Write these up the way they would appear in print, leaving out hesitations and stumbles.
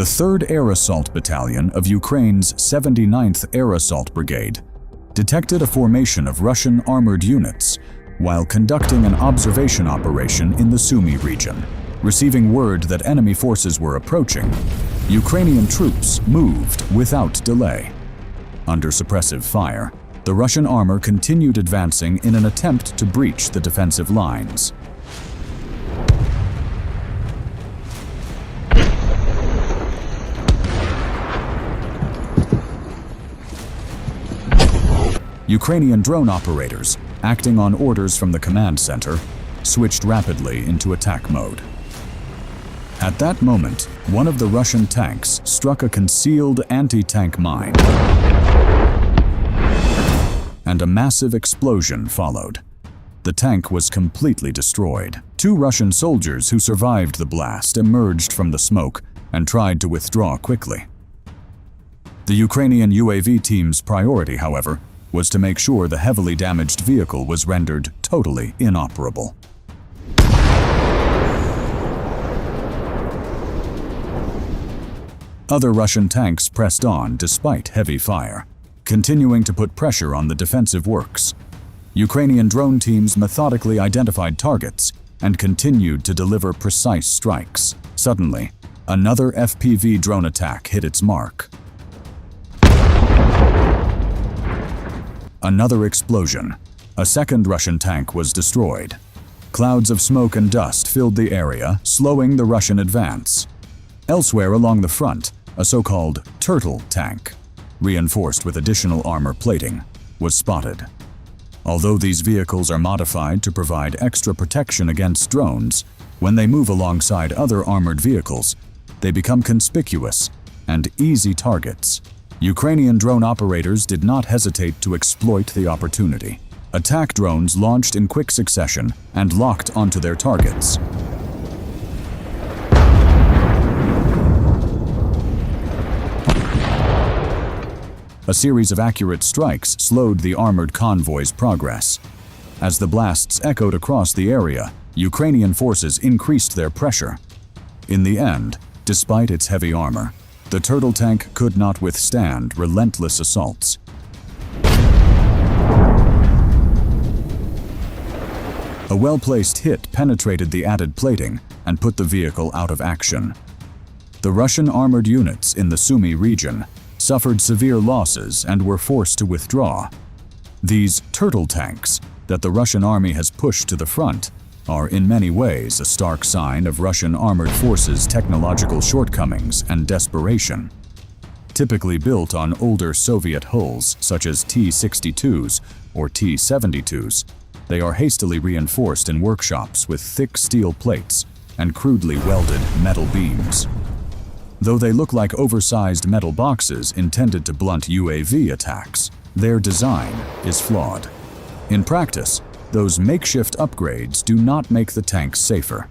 The 3rd Air Assault Battalion of Ukraine's 79th Air Assault Brigade detected a formation of Russian armored units while conducting an observation operation in the Sumy region. Receiving word that enemy forces were approaching, Ukrainian troops moved without delay. Under suppressive fire, the Russian armor continued advancing in an attempt to breach the defensive lines. Ukrainian drone operators, acting on orders from the command center, switched rapidly into attack mode. At that moment, one of the Russian tanks struck a concealed anti-tank mine, and a massive explosion followed. The tank was completely destroyed. 2 Russian soldiers who survived the blast emerged from the smoke and tried to withdraw quickly. The Ukrainian UAV team's priority, however, was to make sure the heavily damaged vehicle was rendered totally inoperable. Other Russian tanks pressed on despite heavy fire, continuing to put pressure on the defensive works. Ukrainian drone teams methodically identified targets and continued to deliver precise strikes. Suddenly, another FPV drone attack hit its mark. Another explosion. A second Russian tank was destroyed. Clouds of smoke and dust filled the area, slowing the Russian advance. Elsewhere along the front, a so-called turtle tank, reinforced with additional armor plating, was spotted. Although these vehicles are modified to provide extra protection against drones, when they move alongside other armored vehicles, they become conspicuous and easy targets. Ukrainian drone operators did not hesitate to exploit the opportunity. Attack drones launched in quick succession and locked onto their targets. A series of accurate strikes slowed the armored convoy's progress. As the blasts echoed across the area, Ukrainian forces increased their pressure. In the end, despite its heavy armor, the turtle tank could not withstand relentless assaults. A well-placed hit penetrated the added plating and put the vehicle out of action. The Russian armored units in the Sumy region suffered severe losses and were forced to withdraw. These turtle tanks that the Russian army has pushed to the front are in many ways a stark sign of Russian armored forces' technological shortcomings and desperation. Typically built on older Soviet hulls such as T-62s or T-72s, they are hastily reinforced in workshops with thick steel plates and crudely welded metal beams. Though they look like oversized metal boxes intended to blunt UAV attacks, their design is flawed. In practice, those makeshift upgrades do not make the tanks safer.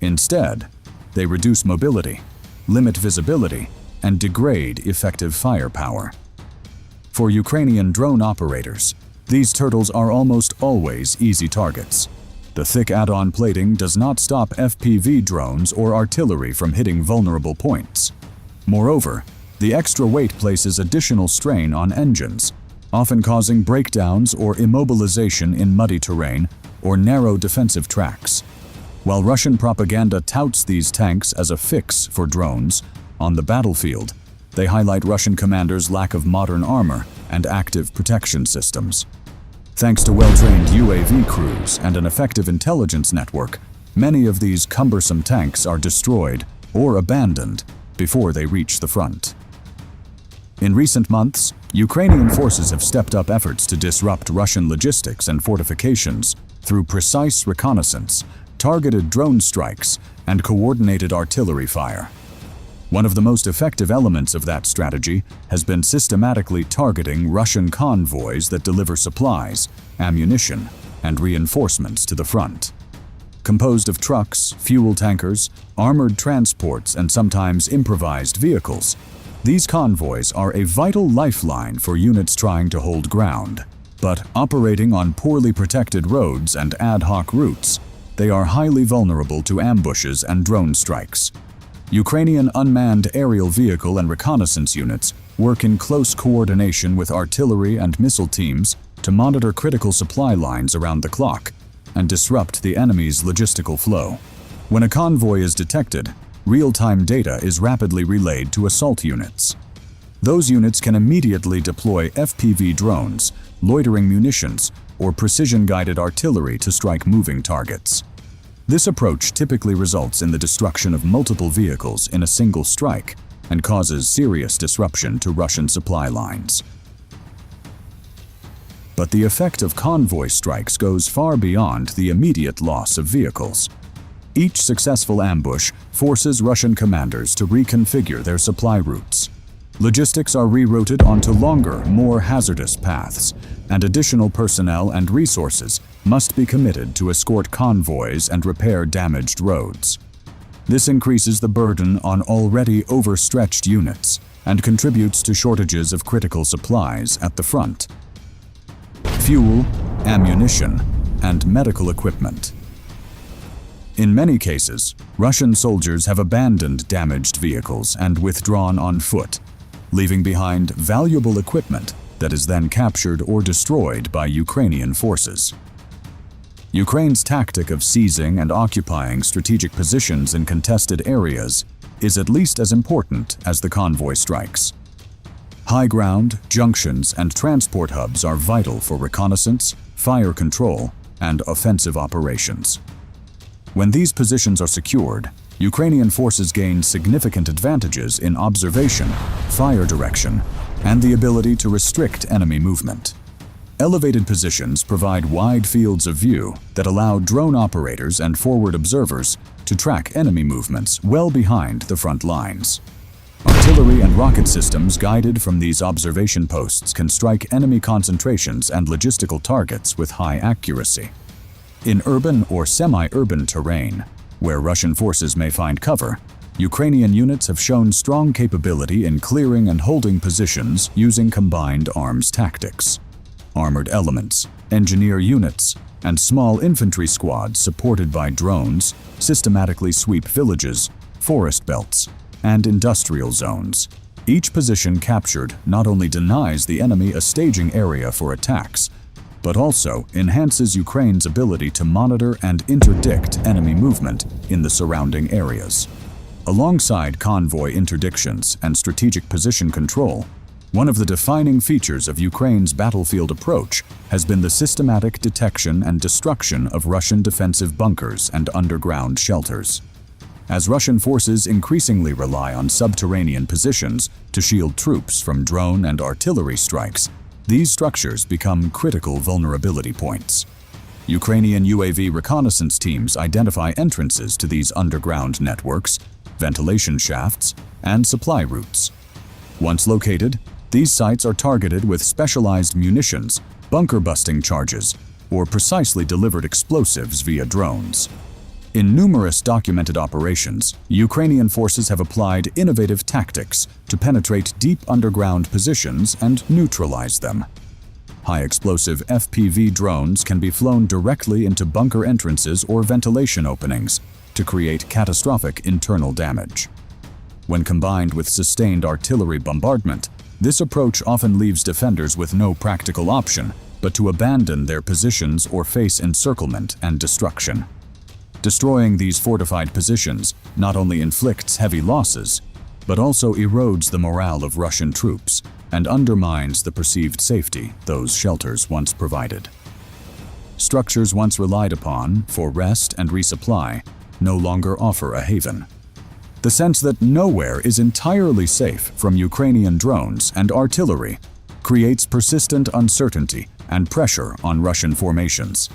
Instead, they reduce mobility, limit visibility, and degrade effective firepower. For Ukrainian drone operators, these turtles are almost always easy targets. The thick add-on plating does not stop FPV drones or artillery from hitting vulnerable points. Moreover, the extra weight places additional strain on engines, often causing breakdowns or immobilization in muddy terrain or narrow defensive tracks. While Russian propaganda touts these tanks as a fix for drones, on the battlefield, they highlight Russian commanders' lack of modern armor and active protection systems. Thanks to well-trained UAV crews and an effective intelligence network, many of these cumbersome tanks are destroyed or abandoned before they reach the front. In recent months, Ukrainian forces have stepped up efforts to disrupt Russian logistics and fortifications through precise reconnaissance, targeted drone strikes, and coordinated artillery fire. One of the most effective elements of that strategy has been systematically targeting Russian convoys that deliver supplies, ammunition, and reinforcements to the front. Composed of trucks, fuel tankers, armored transports, and sometimes improvised vehicles, these convoys are a vital lifeline for units trying to hold ground. But operating on poorly protected roads and ad hoc routes, they are highly vulnerable to ambushes and drone strikes. Ukrainian unmanned aerial vehicle and reconnaissance units work in close coordination with artillery and missile teams to monitor critical supply lines around the clock and disrupt the enemy's logistical flow. When a convoy is detected, real-time data is rapidly relayed to assault units. Those units can immediately deploy FPV drones, loitering munitions, or precision-guided artillery to strike moving targets. This approach typically results in the destruction of multiple vehicles in a single strike and causes serious disruption to Russian supply lines. But the effect of convoy strikes goes far beyond the immediate loss of vehicles. Each successful ambush forces Russian commanders to reconfigure their supply routes. Logistics are rerouted onto longer, more hazardous paths, and additional personnel and resources must be committed to escort convoys and repair damaged roads. This increases the burden on already overstretched units and contributes to shortages of critical supplies at the front. Fuel, ammunition, and medical equipment. In many cases, Russian soldiers have abandoned damaged vehicles and withdrawn on foot, leaving behind valuable equipment that is then captured or destroyed by Ukrainian forces. Ukraine's tactic of seizing and occupying strategic positions in contested areas is at least as important as the convoy strikes. High ground, junctions, and transport hubs are vital for reconnaissance, fire control, and offensive operations. When these positions are secured, Ukrainian forces gain significant advantages in observation, fire direction, and the ability to restrict enemy movement. Elevated positions provide wide fields of view that allow drone operators and forward observers to track enemy movements well behind the front lines. Artillery and rocket systems guided from these observation posts can strike enemy concentrations and logistical targets with high accuracy. In urban or semi-urban terrain, where Russian forces may find cover, Ukrainian units have shown strong capability in clearing and holding positions using combined arms tactics. Armored elements, engineer units, and small infantry squads supported by drones systematically sweep villages, forest belts, and industrial zones. Each position captured not only denies the enemy a staging area for attacks, but also enhances Ukraine's ability to monitor and interdict enemy movement in the surrounding areas. Alongside convoy interdictions and strategic position control, one of the defining features of Ukraine's battlefield approach has been the systematic detection and destruction of Russian defensive bunkers and underground shelters. As Russian forces increasingly rely on subterranean positions to shield troops from drone and artillery strikes, these structures become critical vulnerability points. Ukrainian UAV reconnaissance teams identify entrances to these underground networks, ventilation shafts, and supply routes. Once located, these sites are targeted with specialized munitions, bunker-busting charges, or precisely delivered explosives via drones. In numerous documented operations, Ukrainian forces have applied innovative tactics to penetrate deep underground positions and neutralize them. High-explosive FPV drones can be flown directly into bunker entrances or ventilation openings to create catastrophic internal damage. When combined with sustained artillery bombardment, this approach often leaves defenders with no practical option but to abandon their positions or face encirclement and destruction. Destroying these fortified positions not only inflicts heavy losses, but also erodes the morale of Russian troops and undermines the perceived safety those shelters once provided. Structures once relied upon for rest and resupply no longer offer a haven. The sense that nowhere is entirely safe from Ukrainian drones and artillery creates persistent uncertainty and pressure on Russian formations.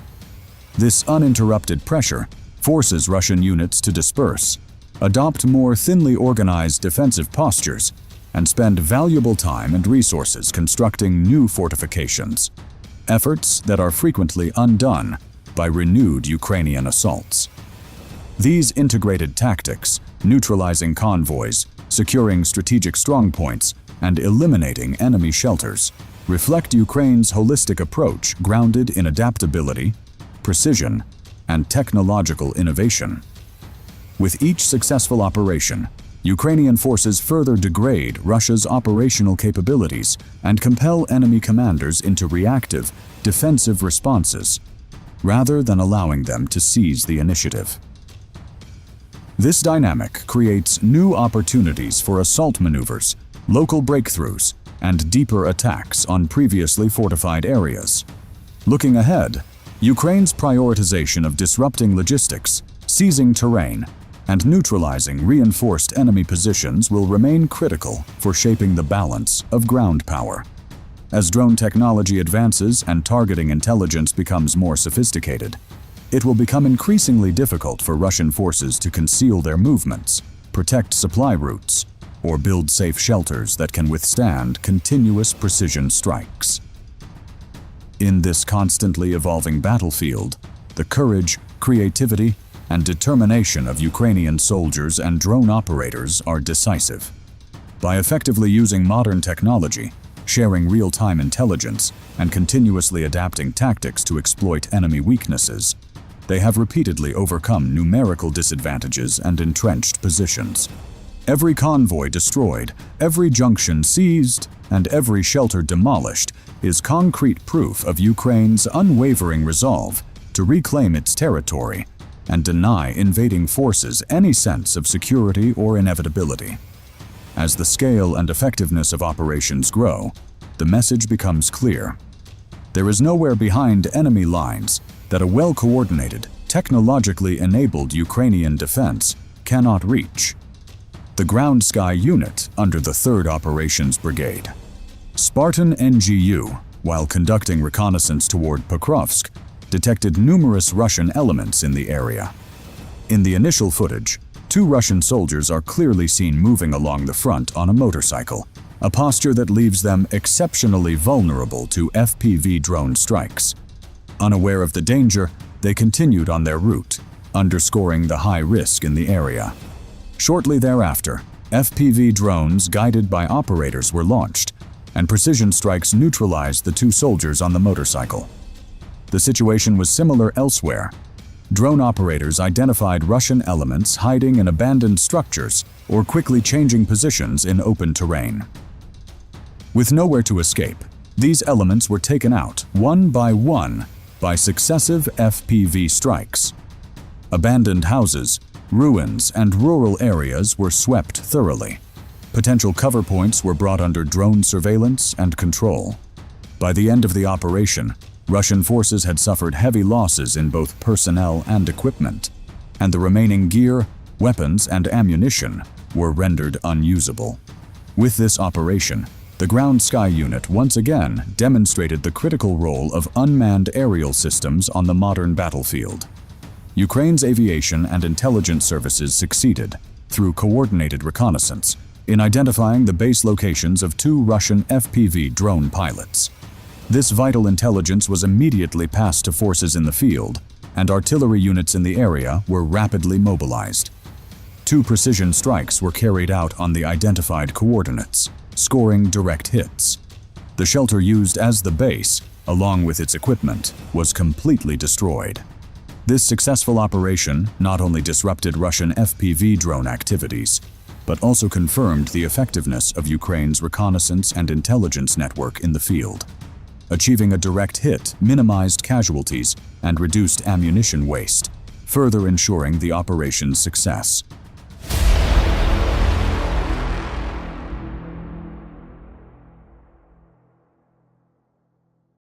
This uninterrupted pressure forces Russian units to disperse, adopt more thinly organized defensive postures, and spend valuable time and resources constructing new fortifications, efforts that are frequently undone by renewed Ukrainian assaults. These integrated tactics, neutralizing convoys, securing strategic strongpoints, and eliminating enemy shelters, reflect Ukraine's holistic approach grounded in adaptability, precision, and technological innovation. With each successful operation, Ukrainian forces further degrade Russia's operational capabilities and compel enemy commanders into reactive, defensive responses, rather than allowing them to seize the initiative. This dynamic creates new opportunities for assault maneuvers, local breakthroughs, and deeper attacks on previously fortified areas. Looking ahead, Ukraine's prioritization of disrupting logistics, seizing terrain, and neutralizing reinforced enemy positions will remain critical for shaping the balance of ground power. As drone technology advances and targeting intelligence becomes more sophisticated, it will become increasingly difficult for Russian forces to conceal their movements, protect supply routes, or build safe shelters that can withstand continuous precision strikes. In this constantly evolving battlefield, the courage, creativity, and determination of Ukrainian soldiers and drone operators are decisive. By effectively using modern technology, sharing real-time intelligence, and continuously adapting tactics to exploit enemy weaknesses, they have repeatedly overcome numerical disadvantages and entrenched positions. Every convoy destroyed, every junction seized, and every shelter demolished is concrete proof of Ukraine's unwavering resolve to reclaim its territory and deny invading forces any sense of security or inevitability. As the scale and effectiveness of operations grow, the message becomes clear. There is nowhere behind enemy lines that a well-coordinated, technologically enabled Ukrainian defense cannot reach. The ground-sky unit under the 3rd Operations Brigade, Spartan NGU, while conducting reconnaissance toward Pokrovsk, detected numerous Russian elements in the area. In the initial footage, 2 Russian soldiers are clearly seen moving along the front on a motorcycle, a posture that leaves them exceptionally vulnerable to FPV drone strikes. Unaware of the danger, they continued on their route, underscoring the high risk in the area. Shortly thereafter, FPV drones guided by operators were launched, and precision strikes neutralized the 2 soldiers on the motorcycle. The situation was similar elsewhere. Drone operators identified Russian elements hiding in abandoned structures or quickly changing positions in open terrain. With nowhere to escape, these elements were taken out one by successive FPV strikes. Abandoned houses, ruins, and rural areas were swept thoroughly. Potential cover points were brought under drone surveillance and control. By the end of the operation, Russian forces had suffered heavy losses in both personnel and equipment, and the remaining gear, weapons, and ammunition were rendered unusable. With this operation, the ground-sky unit once again demonstrated the critical role of unmanned aerial systems on the modern battlefield. Ukraine's aviation and intelligence services succeeded, through coordinated reconnaissance, in identifying the base locations of 2 Russian FPV drone pilots. This vital intelligence was immediately passed to forces in the field, and artillery units in the area were rapidly mobilized. 2 precision strikes were carried out on the identified coordinates, scoring direct hits. The shelter used as the base, along with its equipment, was completely destroyed. This successful operation not only disrupted Russian FPV drone activities, but also confirmed the effectiveness of Ukraine's reconnaissance and intelligence network in the field. Achieving a direct hit minimized casualties and reduced ammunition waste, further ensuring the operation's success.